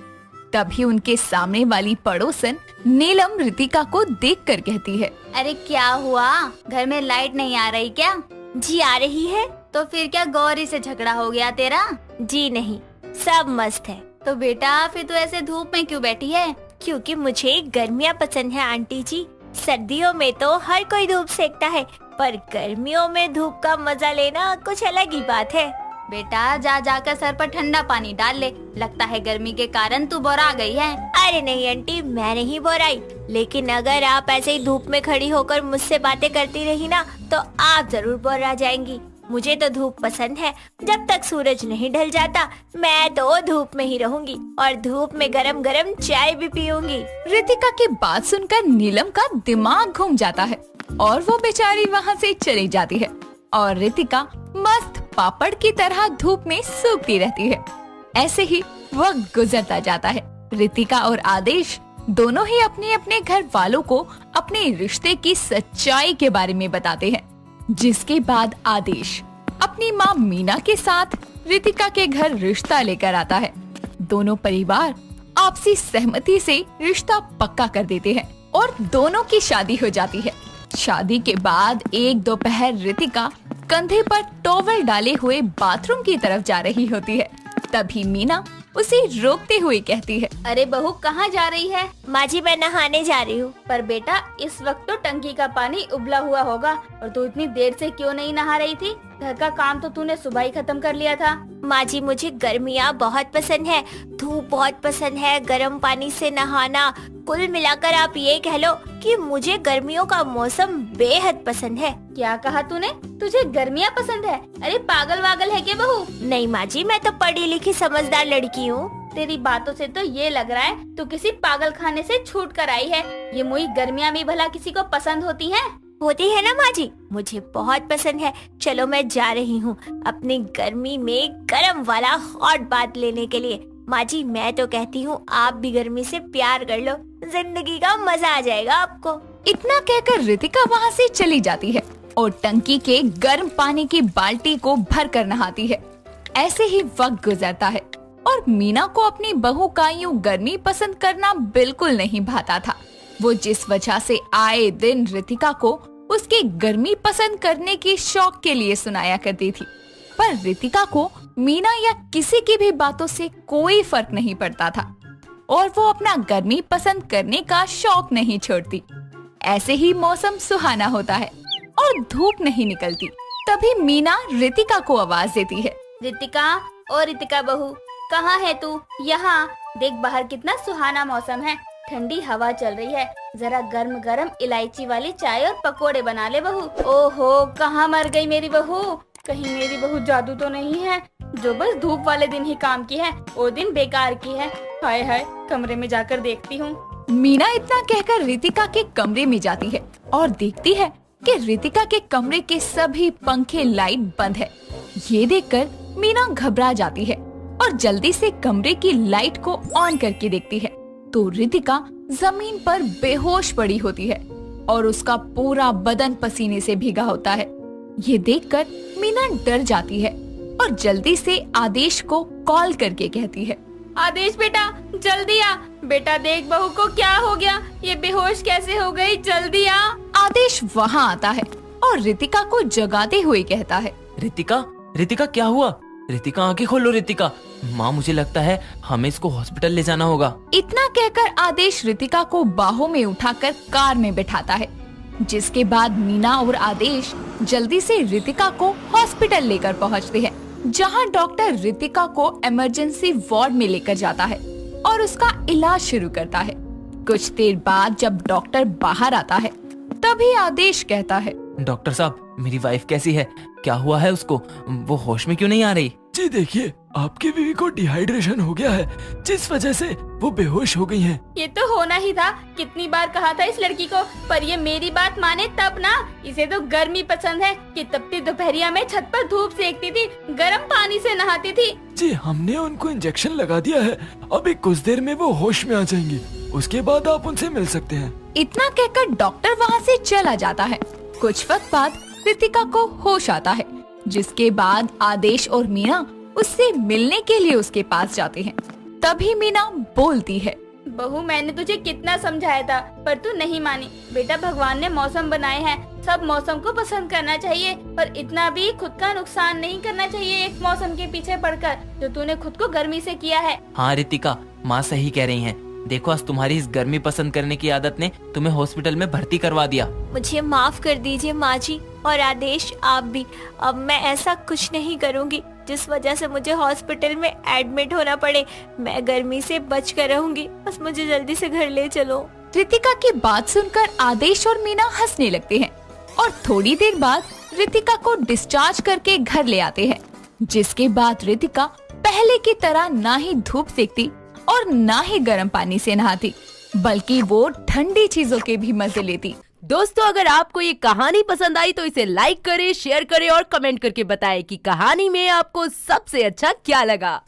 तभी उनके सामने वाली पड़ोसन नीलम रितिका को देखकर कहती है,
अरे क्या हुआ, घर में लाइट नहीं आ रही क्या?
जी आ रही है।
तो फिर क्या गौरी से झगड़ा हो गया तेरा?
जी नहीं, सब मस्त है।
तो बेटा फिर तू ऐसे धूप में क्यों बैठी है?
क्योंकि मुझे गर्मियाँ पसंद है आंटी जी। सर्दियों में तो हर कोई धूप सेकता है, पर गर्मियों में धूप का मजा लेना कुछ अलग ही बात है।
बेटा जा जाकर सर पर ठंडा पानी डाल ले, लगता है गर्मी के कारण तू बोरा गई है।
अरे नहीं आंटी, मैं नहीं बोराई, लेकिन अगर आप ऐसे ही धूप में खड़ी होकर मुझसे बातें करती रही ना, तो आप जरूर बोरा जाएंगी। मुझे तो धूप पसंद है, जब तक सूरज नहीं ढल जाता मैं तो धूप में ही रहूंगी और धूप में गरम गरम चाय भी पीऊंगी।
रितिका की बात सुनकर नीलम का दिमाग घूम जाता है और वो बेचारी वहाँ से चली जाती है और रितिका मस्त पापड़ की तरह धूप में सूखती रहती है। ऐसे ही वक्त गुजरता जाता है। रितिका और आदेश दोनों ही अपने अपने घर वालों को अपने रिश्ते की सच्चाई के बारे में बताते हैं, जिसके बाद आदेश अपनी माँ मीना के साथ रितिका के घर रिश्ता लेकर आता है। दोनों परिवार आपसी सहमति से रिश्ता पक्का कर देते हैं और दोनों की शादी हो जाती है। शादी के बाद एक दोपहर रितिका कंधे पर टॉवल डाले हुए बाथरूम की तरफ जा रही होती है। तभी मीना उसे रोकते हुए कहती है,
अरे बहू कहाँ जा रही है?
माँ जी मैं नहाने जा रही हूँ।
पर बेटा इस वक्त तो टंकी का पानी उबला हुआ होगा और तू इतनी देर से क्यों नहीं नहा रही थी? घर का काम तो तूने सुबह ही खत्म कर लिया था।
माँ जी मुझे गर्मियाँ बहुत पसंद है, धूप बहुत पसंद है, गर्म पानी से नहाना, कुल मिलाकर आप ये कह लो कि मुझे गर्मियों का मौसम बेहद पसंद है।
क्या कहा तूने? तुझे गर्मियाँ पसंद है? अरे पागल वागल है क्या बहू?
नहीं माँ जी, मैं तो पढ़ी लिखी समझदार लड़की हूँ।
तेरी बातों से तो ये लग रहा है तू किसी पागल खाने से छूट कर आई है। ये मुई गर्मियाँ भी भला किसी को पसंद होती हैं?
होती है ना माँ जी, मुझे बहुत पसंद है। चलो मैं जा रही हूँ अपनी गर्मी में गरम वाला हॉट बाथ लेने के लिए। माँ जी मैं तो कहती हूँ आप भी गर्मी से प्यार कर लो, जिंदगी का मजा आ जाएगा आपको।
इतना कहकर रितिका वहाँ से चली जाती है और टंकी के गर्म पानी की बाल्टी को भर कर नहाती है। ऐसे ही वक्त गुजरता है और मीना को अपनी बहू का यूं गर्मी पसंद करना बिल्कुल नहीं भाता था। वो जिस वजह से आए दिन रितिका को उसके गर्मी पसंद करने की शौक के लिए सुनाया करती थी, पर रितिका को मीना या किसी की भी बातों से कोई फर्क नहीं पड़ता था और वो अपना गर्मी पसंद करने का शौक नहीं छोड़ती। ऐसे ही मौसम सुहाना होता है और धूप नहीं निकलती। तभी मीना रितिका को आवाज देती है,
रितिका, ओ रितिका बहू, कहाँ है तू? यहाँ देख बाहर कितना सुहाना मौसम है, ठंडी हवा चल रही है, जरा गर्म गर्म इलायची वाली चाय और पकोड़े बना ले बहू। ओहो कहाँ मर गई मेरी बहू? कहीं मेरी बहू जादू तो नहीं है जो बस धूप वाले दिन ही काम की है, वो दिन बेकार की है। हाय हाय, कमरे में जाकर देखती हूँ।
मीना इतना कहकर रितिका के कमरे में जाती है और देखती है कि रितिका के कमरे के सभी पंखे लाइट बंद है। ये देखकर मीना घबरा जाती है और जल्दी से कमरे की लाइट को ऑन करके देखती है तो रितिका जमीन पर बेहोश पड़ी होती है और उसका पूरा बदन पसीने से भीगा होता है। ये देखकर मीना डर जाती है और जल्दी से आदेश को कॉल करके कहती है,
आदेश बेटा जल्दी आ, बेटा देख बहू को क्या हो गया, ये बेहोश कैसे हो गई, जल्दी आ।
आदेश वहाँ आता है और रितिका को जगाते हुए कहता है,
रितिका रितिका क्या हुआ? रितिका आंखें खोलो रितिका। माँ मुझे लगता है हमें इसको हॉस्पिटल ले जाना होगा।
इतना कहकर आदेश रितिका को बाहों में उठाकर कार में बिठाता है, जिसके बाद मीना और आदेश जल्दी से रितिका को हॉस्पिटल लेकर पहुंचते हैं, जहां डॉक्टर रितिका को इमरजेंसी वार्ड में लेकर जाता है और उसका इलाज शुरू करता है। कुछ देर बाद जब डॉक्टर बाहर आता है, तभी आदेश कहता है,
डॉक्टर साहब मेरी वाइफ कैसी है? क्या हुआ है उसको? वो होश में क्यों नहीं आ रही?
जी देखिए, आपकी बीवी को डिहाइड्रेशन हो गया है, जिस वजह से वो बेहोश हो गई हैं।
ये तो होना ही था। कितनी बार कहा था इस लड़की को, पर ये मेरी बात माने तब ना। इसे तो गर्मी पसंद है कि तपती दोपहरिया में छत पर धूप सेकती थी, गर्म पानी से नहाती थी।
जी हमने उनको इंजेक्शन लगा दिया है, अभी कुछ देर में वो होश में आ जाएंगी, उसके बाद आप उनसे मिल सकते हैं।
इतना कहकर डॉक्टर वहाँ से चला जाता है। कुछ वक्त बाद रितिका को होश आता है, जिसके बाद आदेश और मीना उससे मिलने के लिए उसके पास जाते हैं। तभी मीना बोलती है,
बहू मैंने तुझे कितना समझाया था, पर तू नहीं मानी। बेटा भगवान ने मौसम बनाए हैं, सब मौसम को पसंद करना चाहिए, पर इतना भी खुद का नुकसान नहीं करना चाहिए एक मौसम के पीछे पड़कर, जो तूने खुद को गर्मी से किया है।
हाँ रितिका, माँ सही कह रही हैं। देखो आज तुम्हारी इस गर्मी पसंद करने की आदत ने तुम्हें हॉस्पिटल में भर्ती करवा दिया।
मुझे माफ कर दीजिए माँ जी, और आदेश आप भी। अब मैं ऐसा कुछ नहीं करूँगी जिस वजह से मुझे हॉस्पिटल में एडमिट होना पड़े। मैं गर्मी से बच कर रहूंगी, बस मुझे जल्दी से घर ले चलो।
रितिका की बात सुनकर आदेश और मीना हंसने लगते हैं और थोड़ी देर बाद रितिका को डिस्चार्ज करके घर ले आते हैं, जिसके बाद रितिका पहले की तरह ना ही धूप सेकती और ना ही गर्म पानी से नहाती, बल्कि वो ठंडी चीजों के भी मजे लेती।
दोस्तों अगर आपको ये कहानी पसंद आई तो इसे लाइक करें, शेयर करें और कमेंट करके बताएं कि कहानी में आपको सबसे अच्छा क्या लगा।